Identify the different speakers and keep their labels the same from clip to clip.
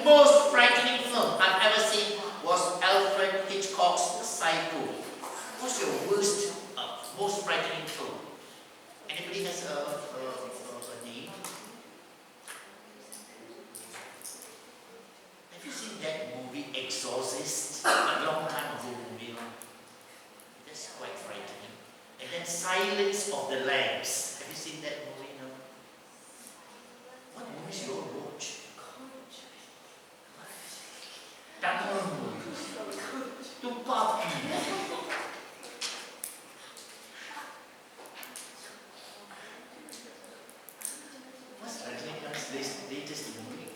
Speaker 1: most frightening film I've ever seen was Alfred Hitchcock's Psycho. What's your worst, most frightening film? Anybody has a name? Have you seen that movie Exorcist? A long time ago movie. That's quite frightening. And then Silence of the Lambs. Have you seen that movie? No? What movies you all watch? Tamil movies. Tupapi. What's Rajinikanth's latest movie?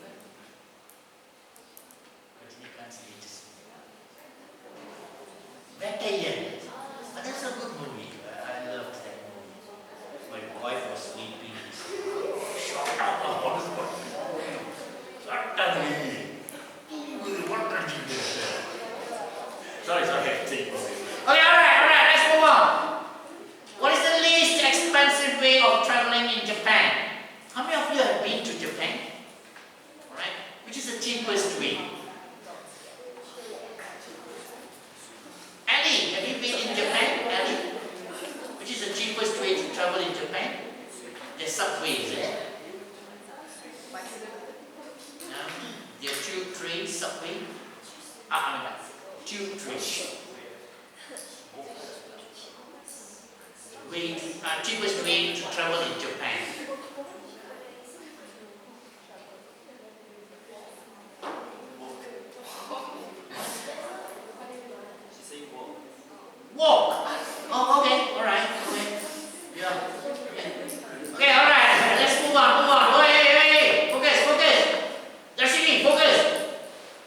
Speaker 1: Rajinikanth's latest movie. Vettaiyan. But that's a good movie. I loved that movie. My wife was sleeping. Shut up! Suddenly. What are you doing? Sorry, take it. Okay, alright, let's move on. What is the least expensive way of traveling in Japan? How many of you have been to Japan? Alright, which is the cheapest way? Ali, have you been in Japan? Ali? Which is the cheapest way to travel in Japan? The subways, eh? There are tube trains, subway. Tube trains. Cheapest way to travel in Japan. Walk. Oh, okay. All right. Okay. Yeah. Okay. All right. Let's move on. Hey. Focus. Darshini, focus.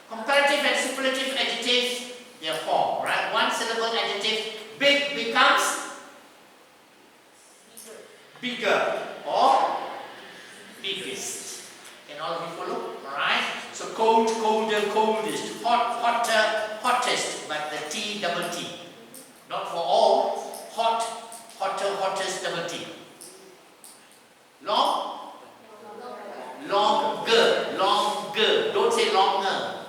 Speaker 1: Comparative and superlative adjectives, they are formed, right? One syllable adjective, big becomes bigger or biggest. Can all of you follow? Alright? So cold, colder, coldest, hot, hotter, hottest, but the T double T. Not for all. Hot, hotter, hottest double T. Long, longer. Don't say longer.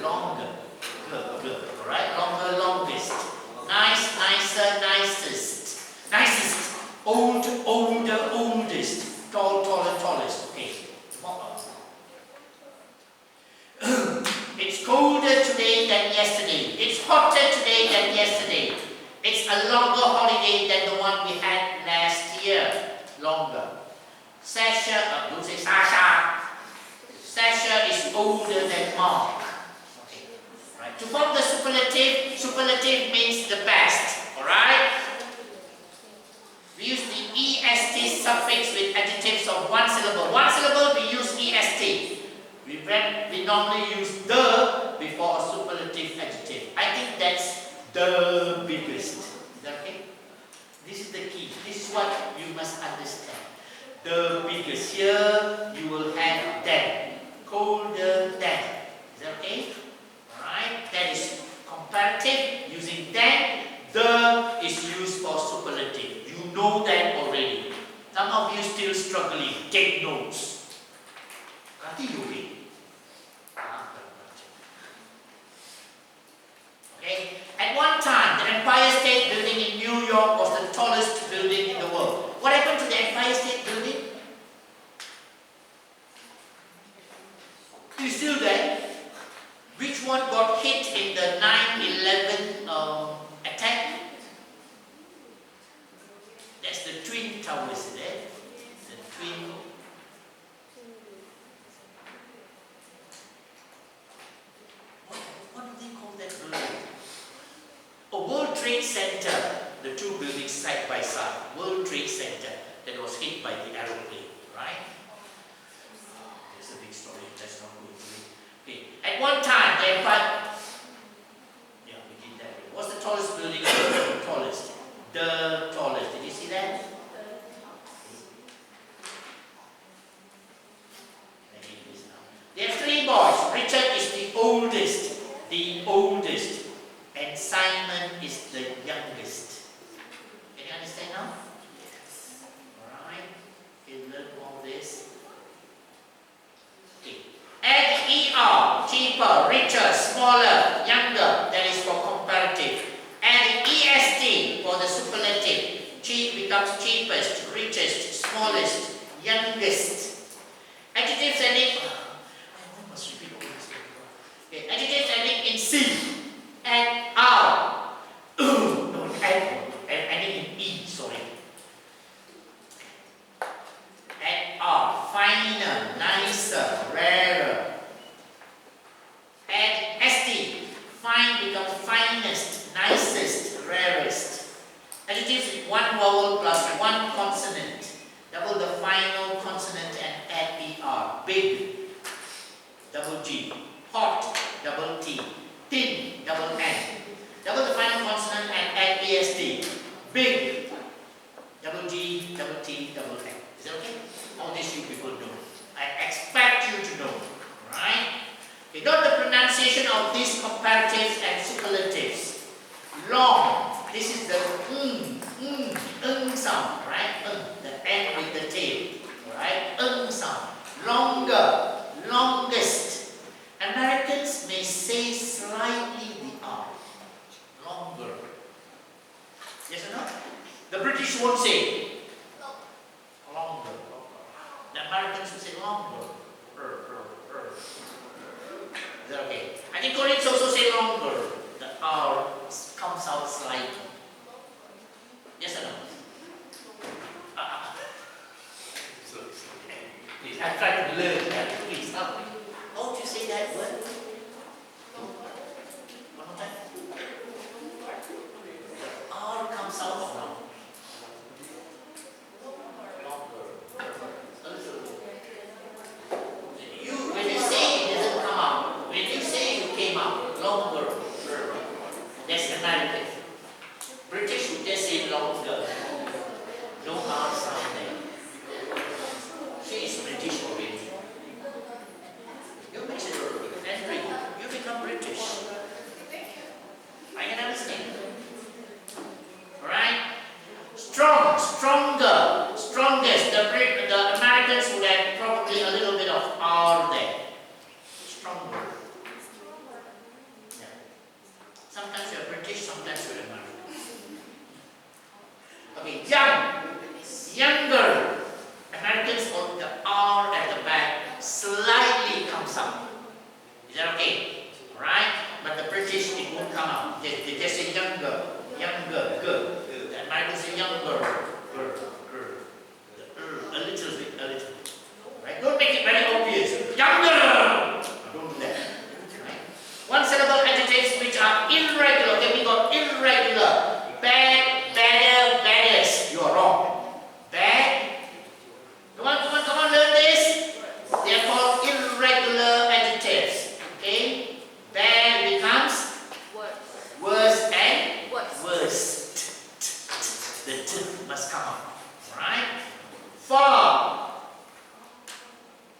Speaker 1: Longer. Alright? Longer, longest. Nice, nicer, nicest. Nicest. Old, older, oldest. Tall, taller, tallest. Okay. It's colder today than yesterday. It's hotter today than yesterday. It's a longer holiday than the one we had last year. Longer. Sasha, don't say Sasha. Sasha is older than Mark. Okay. Right. To form the superlative means the best. Alright? We use the est suffix with adjectives of one syllable. One syllable we use est. We normally use the before a superlative adjective. I think that's the biggest. Is that okay? This is the key. This is what you must understand. The biggest. Here you will have than. Colder than. Is that okay? Alright? That is comparative using than. The is used for superlative. You know that already. Some of you still struggling. Take notes. Okay? At one time, the Empire State Building in New York was the tallest building in the world. What happened to the Empire State Building? It's still there. Which one got hit in the 9/11 attack? That's the Twin Towers there. The Twin. What do they call that building? World Trade Center. The two buildings side by side. World Trade Center that was hit by the aeroplane, right? There's a big story. Let's not go into it. Okay. At one time, the Empire. Yeah, we did that. What's the tallest building? The tallest. The tallest. Did you see that? There are three boys. Richard is the oldest. And Simon is the youngest. Can you understand now? Yes. Alright. Okay, learn all this. Okay. Egg cheaper, richer, smaller, younger, that is for comparative. And EST for the superlative. Cheap becomes cheapest, richest, smallest, youngest. Adjectives ending. I must repeat all this. Okay. Adjectives ending in C and R. No, ending in E, sorry. And R. Finer, nicer, rarer. And ST. Fine becomes finest, nicest, rarest. Adjectives with one vowel plus one consonant. Double the final consonant and add ER. Big, double G. Hot, double T. Thin, double N. Double the final consonant and add EST. Big, double G, double T, double N. Is that okay? All this you people know. I expect you to know. Alright? Okay, note the pronunciation of these comparatives and superlatives. Long. This is the sound, right? The N with the tail, right? Sound. Longer, longest. Americans may say slightly the R. Longer. Yes or no? The British won't say longer. The Americans will say longer. Is that okay? I think Koreans also say longer. The R comes out slightly. Yes or no? Please, I try to learn that. Please, help me. How do you say that word? One more time. R comes out of now. When you say it doesn't come out, when you say it came out, longer. That's American. British would just say longer. No R sound there. She is British already. You mix it up. Henry, you become British. I can understand. Alright? Strong, stronger, strongest. The Americans would have probably a little bit of R there. Stronger. Yeah. Sometimes you're British, sometimes you're American. Okay, young, younger. Americans on the R at the back slightly comes out. Is that okay? Alright? But the British, it won't come out. They just say younger, good. The Americans say younger, a little bit. Right? Don't make it very obvious. Younger! Don't do that. Right? One syllable adjectives which are irregular. Okay, we got irregular. Bad, badder, baddest. You are wrong. Bad. Come on, learn this. They are called irregular adjectives. Okay? Bad becomes worse and worst. The T must come out. Alright? Far.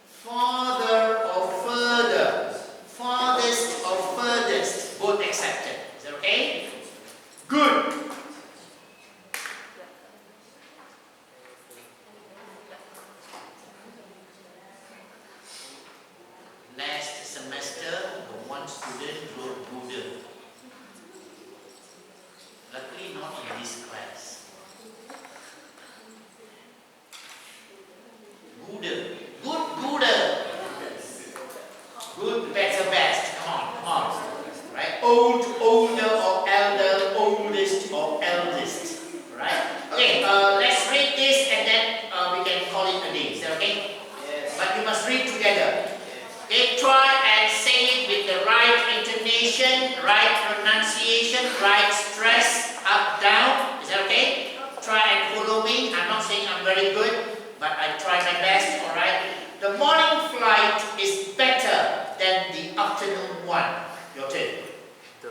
Speaker 1: Farther or further. Farthest or furthest. Both accepted. Is that okay? Good. Last semester, the one student wrote Buddha. Luckily not in this class. Buddha. Good Buddha. Good, better, best. Come on. Right? Old, older or elder, oldest or eldest. Right? Okay, let's read this and then we can call it a day. Is that okay? Yes. But you must read together. Okay, try and say it with the right intonation, right pronunciation, right stress, up, down. Is that okay? Try and follow me. I'm not saying I'm very good, but I try my best, alright? The morning flight is better than the afternoon one. Your turn.
Speaker 2: The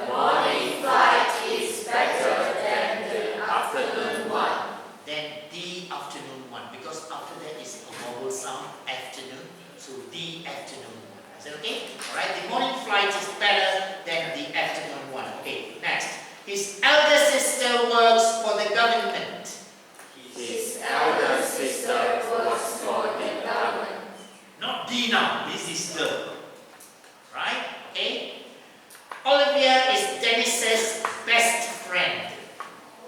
Speaker 2: morning flight is better than the afternoon one.
Speaker 1: Then the afternoon one, because after that is a vowel sound, afternoon. So the afternoon one. Is that okay? Alright, the morning flight is better than the afternoon one. Okay, next. His elder sister works for the government.
Speaker 2: His elder sister works for the government.
Speaker 1: Not the now, this is the. Right? Olivia is Dennis's best friend.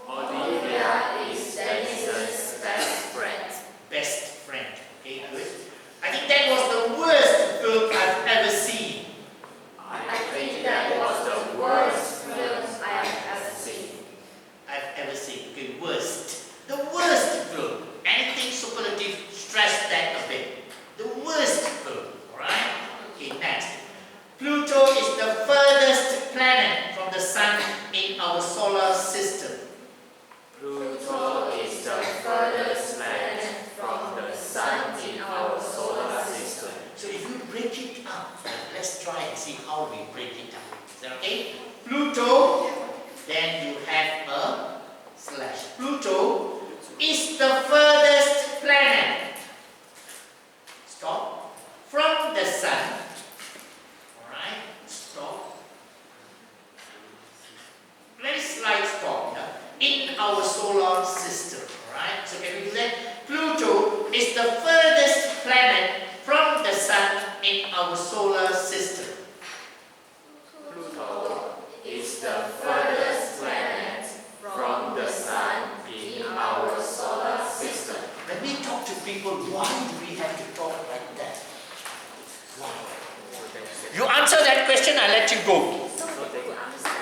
Speaker 2: Olivia is Dennis's best friend.
Speaker 1: Best friend. Okay, good. I think that was the worst film I've ever seen.
Speaker 2: I think that was the worst film I have ever seen.
Speaker 1: Okay, worst. The worst film. Anything superlative, stress that a bit. The worst film. Alright? Okay, next. Pluto is the furthest planet from the sun in our solar system.
Speaker 2: Pluto is the furthest planet from the sun in our solar system.
Speaker 1: So if you break it up, let's try and see how we break it up. Is that okay? Pluto, then you have a slash. Pluto is the furthest planet. Stop. From the sun. Alright, stop. Very slight stop. In our solar system. Alright, so can we do that? Pluto is the furthest planet from the sun in our solar system.
Speaker 2: Pluto is the furthest planet from the sun in our solar system.
Speaker 1: When we talk to people, why do we have to talk like that? Why? You answer that question, I'll let you go.
Speaker 2: So they could understand.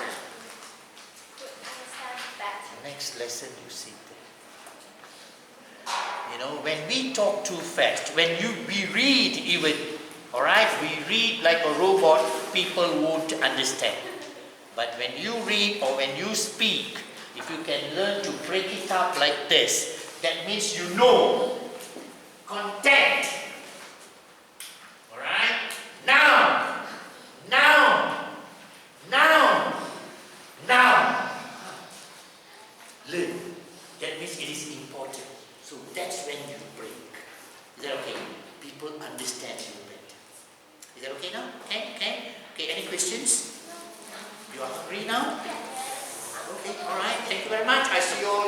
Speaker 1: Next lesson you see there. You know, when we talk too fast, when we read even, alright, we read like a robot, people won't understand. But when you read or when you speak, if you can learn to break it up like this, that means you know content. Alright? Noun, noun, noun, noun. Learn. That means it is important. So that's when you break. Is that okay? People understand you better. Is that okay now? Okay, any questions? You are free now? Okay, alright. Thank you very much. I see you all